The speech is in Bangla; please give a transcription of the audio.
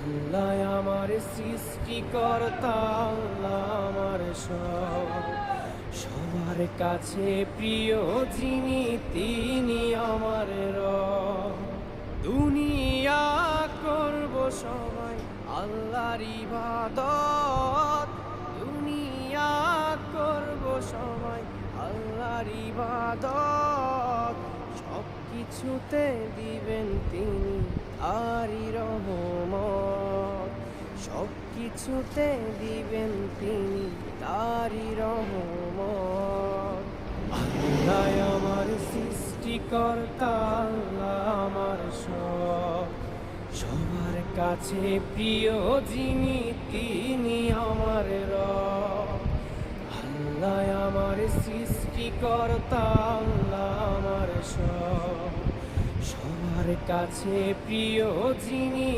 আল্লাহ আমার সৃষ্টিকর্তা, আল্লাহ আমার সব, সবার কাছে প্রিয় যিনি তিনি আমার রব। দুনিয়া করব সবাই আল্লাহর ইবাদত, দুনিয়া করব সবাই আল্লাহর ইবাদত, সব কিছুতে দিবেন তিনি তারই রহমত, সব কিছুতে দিবেন তিনি তারই রহমত। আল্লাহ আমার সৃষ্টিকর্তা, আল্লাহ আমার সব, সবার কাছে প্রিয় যিনি তিনি আমার রব। আল্লাহ আমার সৃষ্টিকর্তা, আল্লাহ আমার সব, সবার কাছে প্রিয় যিনি